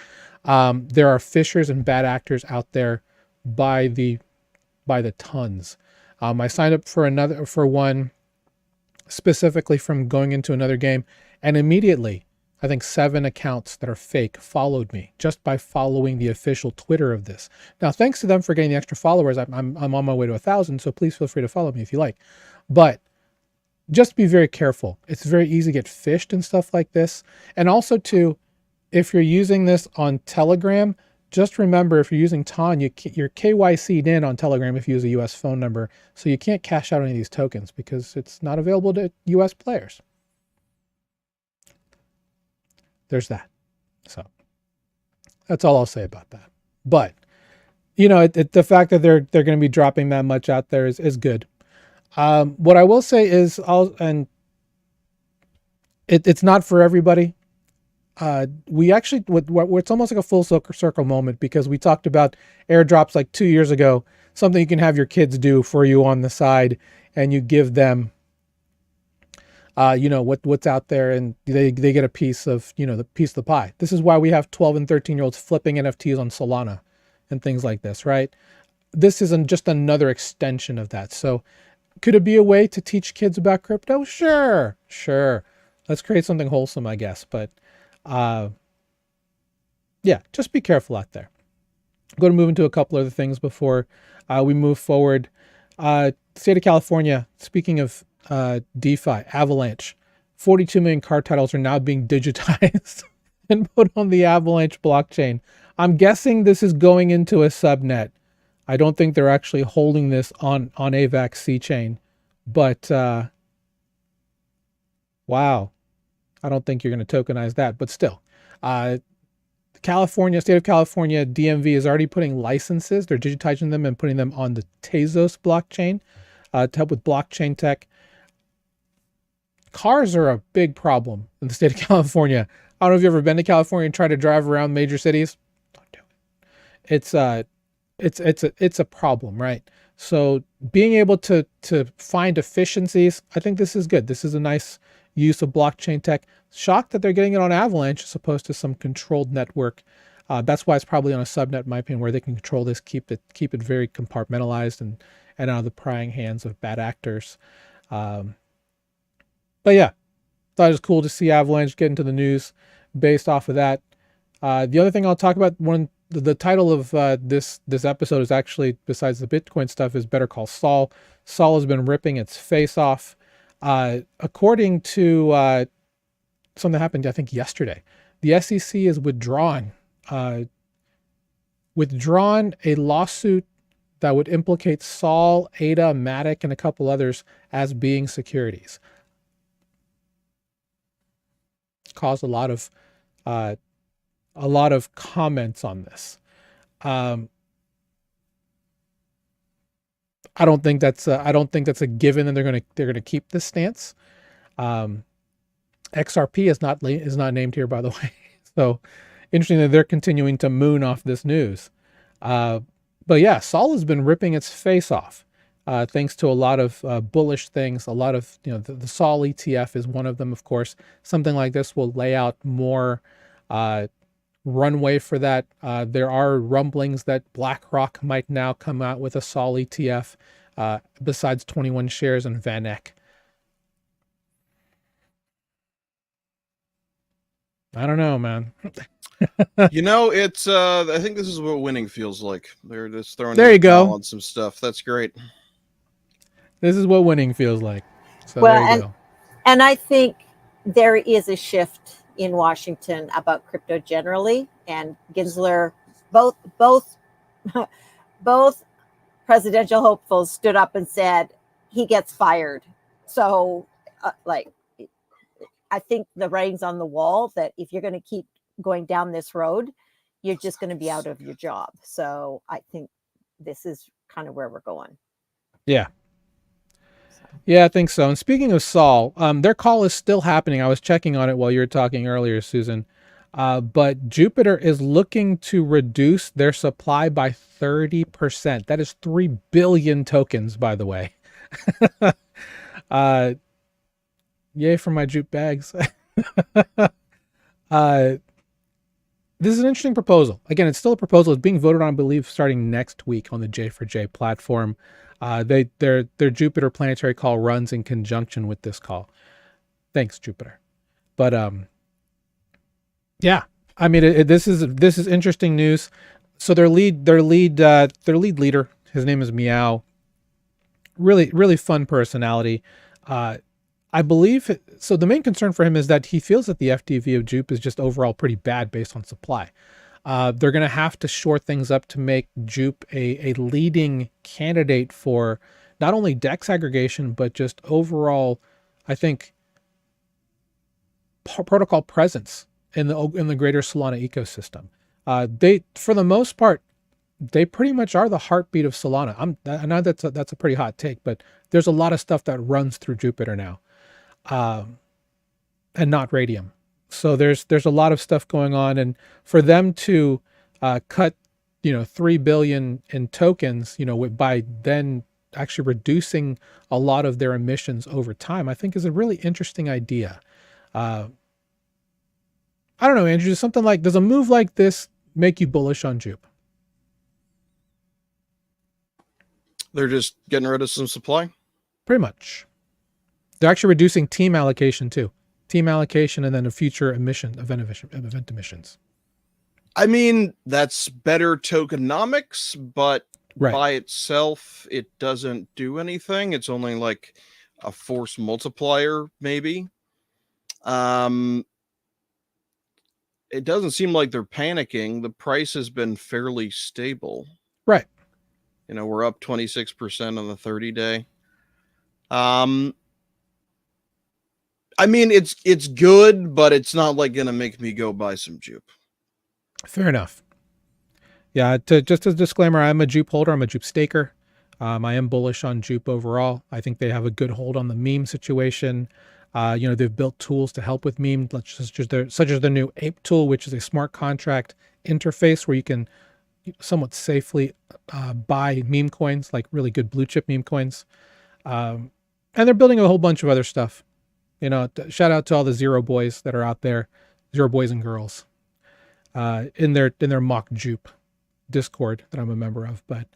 There are fishers and bad actors out there by the tons. I signed up for one specifically from going into another game, and immediately I think 7 accounts that are fake followed me just by following the official Twitter of this. Now, thanks to them for getting the extra followers, I'm on my way to 1,000, so please feel free to follow me if you like. But just be very careful. It's very easy to get phished and stuff like this. And also too, if you're using this on Telegram, just remember if you're using TON, you're KYC'd in on Telegram if you use a US phone number. So you can't cash out any of these tokens because it's not available to US players. There's that. So that's all I'll say about that. But, the fact that they're going to be dropping that much out there is good. What I will say is, it's not for everybody. We actually, it's almost like a full circle moment, because we talked about airdrops like 2 years ago, something you can have your kids do for you on the side, and you give them, what's out there, and they get a piece of, the piece of the pie. This is why we have 12 and 13-year-olds flipping NFTs on Solana and things like this, right? This isn't just another extension of that. So could it be a way to teach kids about crypto? Sure. Let's create something wholesome, I guess. But yeah, just be careful out there. I'm going to move into a couple other things before we move forward. State of California, speaking of DeFi, Avalanche, 42 million card titles are now being digitized and put on the Avalanche blockchain. I'm guessing this is going into a subnet. I don't think they're actually holding this on AVAX C chain, but wow. I don't think you're going to tokenize that, but still. State of California DMV is already putting licenses. They're digitizing them and putting them on the Tezos blockchain to help with blockchain tech. Cars are a big problem in the state of California. I don't know if you've ever been to California and tried to drive around major cities. Don't do it. it's a problem, right? So being able to find efficiencies, I think this is good. This is a nice use of blockchain tech. Shocked that they're getting it on Avalanche as opposed to some controlled network. That's why it's probably on a subnet, in my opinion, where they can control this, keep it very compartmentalized and out of the prying hands of bad actors. But yeah, thought it was cool to see Avalanche get into the news based off of that. The other thing I'll talk about, the title of this episode is actually, besides the Bitcoin stuff, is Better Call Saul. Saul has been ripping its face off. According to something that happened, I think yesterday, the SEC is withdrawn a lawsuit that would implicate Saul, Ada, Matic, and a couple others as being securities. Caused a lot of comments on this. I don't think that's a given that they're gonna keep this stance. XRP is not named here, by the way. So interesting that they're continuing to moon off this news. But yeah, Sol has been ripping its face off, thanks to a lot of bullish things. A lot of, the Sol ETF is one of them, of course. Something like this will lay out more runway for that. There are rumblings that BlackRock might now come out with a Sol ETF, besides 21 shares in VanEck. I don't know, man. It's I think this is what winning feels like. They're just throwing there you go on some stuff. That's great. This is what winning feels like. So well, there you go. And I think there is a shift in Washington about crypto generally, and Gensler, both presidential hopefuls stood up and said he gets fired. So I think the writing's on the wall that if you're going to keep going down this road, you're just going to be out of your job. So I think this is kind of where we're going. Yeah. Yeah, I think so. And speaking of Sol, their call is still happening. I was checking on it while you were talking earlier, Susan. But Jupiter is looking to reduce their supply by 30%. That is 3 billion tokens, by the way. Yay for my Jupe bags. This is an interesting proposal. Again, it's still a proposal. It's being voted on, I believe, starting next week on the J4J platform. Their Jupiter planetary call runs in conjunction with this call. Thanks, Jupiter. But yeah, I mean, this is interesting news. So their lead leader, his name is Meow. Really, really fun personality. I believe so. The main concern for him is that he feels that the FTV of Jupe is just overall pretty bad based on supply. They're going to have to shore things up to make Jupe a leading candidate for not only DEX aggregation, but just overall, I think, protocol presence in the greater Solana ecosystem. They, for the most part, they pretty much are the heartbeat of Solana. I know that's a pretty hot take, but there's a lot of stuff that runs through Jupiter now, and not Radium. So there's a lot of stuff going on, and for them to cut 3 billion in tokens, by then actually reducing a lot of their emissions over time, I think is a really interesting idea. I don't know, Andrew, does a move like this make you bullish on Jupe? They're just getting rid of some supply? Pretty much. They're actually reducing team allocation too. Team allocation and then a future event emissions. I mean, that's better tokenomics, but right. By itself, it doesn't do anything. It's only like a force multiplier, maybe. It doesn't seem like they're panicking. The price has been fairly stable. Right. We're up 26% on the 30-day. I mean, it's good, but it's not like going to make me go buy some Jupe. Fair enough. Yeah, just as a disclaimer, I'm a Jupe holder. I'm a Jupe staker. I am bullish on Jupe overall. I think they have a good hold on the meme situation. They've built tools to help with memes, such as the new Ape tool, which is a smart contract interface where you can somewhat safely buy meme coins, like really good blue chip meme coins. And they're building a whole bunch of other stuff. You know, shout out to all the Zero boys that are out there, Zero boys and girls, in their mock jupe Discord that I'm a member of. But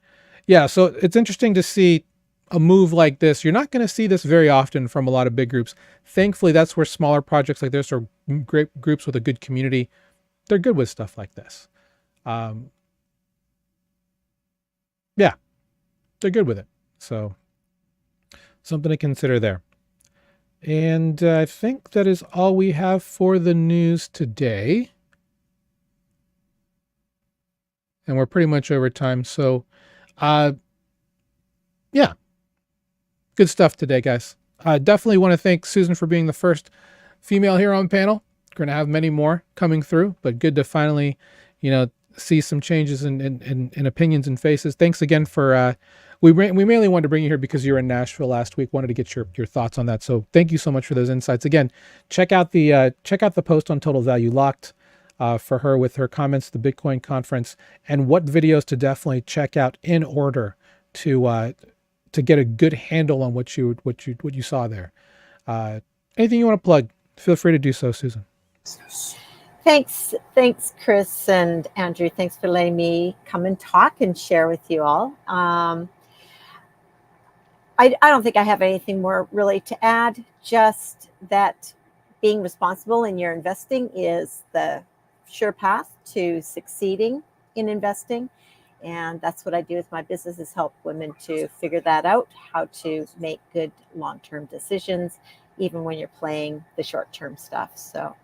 yeah, so it's interesting to see a move like this. You're not going to see this very often from a lot of big groups. Thankfully, that's where smaller projects like this, or great groups with a good community, they're good with stuff like this. Yeah, they're good with it. So something to consider there. And I think that is all we have for the news today. And we're pretty much over time. So, yeah, good stuff today, guys. I definitely want to thank Susan for being the first female here on panel. We're going to have many more coming through, but good to finally, you know, see some changes in opinions and faces. Thanks again for, we mainly wanted to bring you here because you were in Nashville last week. Wanted to get your thoughts on that. So thank you so much for those insights. Again, check out the post on Total Value Locked for her with her comments, the Bitcoin conference, and what videos to definitely check out in order to get a good handle on what you saw there. Anything you want to plug, feel free to do so, Susan. Thanks, Chris and Andrew. Thanks for letting me come and talk and share with you all. I don't think I have anything more really to add, just that being responsible in your investing is the sure path to succeeding in investing. And that's what I do with my business, is help women to figure that out, how to make good long-term decisions, even when you're playing the short-term stuff. So,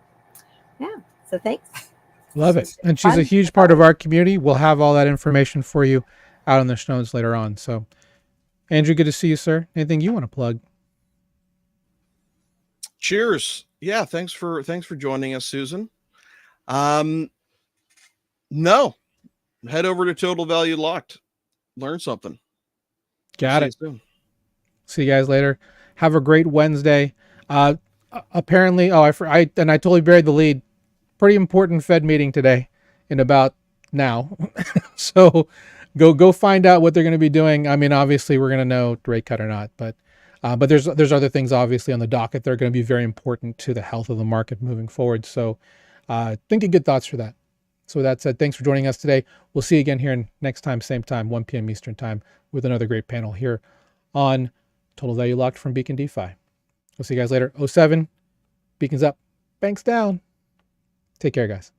yeah. So thanks. Love it. And she's a huge part of our community. We'll have all that information for you out on the show notes later on. So, Andrew, good to see you, sir. Anything you want to plug? Cheers. Yeah, thanks for joining us, Susan. No. Head over to Total Value Locked. Learn something. Got it. See you guys later. Have a great Wednesday. Apparently, I totally buried the lead. Pretty important Fed meeting today in about now. So go find out what they're going to be doing. I mean, obviously we're going to know rate cut or not, but there's other things obviously on the docket that are going to be very important to the health of the market moving forward. So think of good thoughts for that. So with that said, thanks for joining us today. We'll see you again here next time, same time, 1 p.m. Eastern time, with another great panel here on Total Value Locked from Beacon DeFi. We'll see you guys later. 07, Beacon's up, banks down. Take care, guys.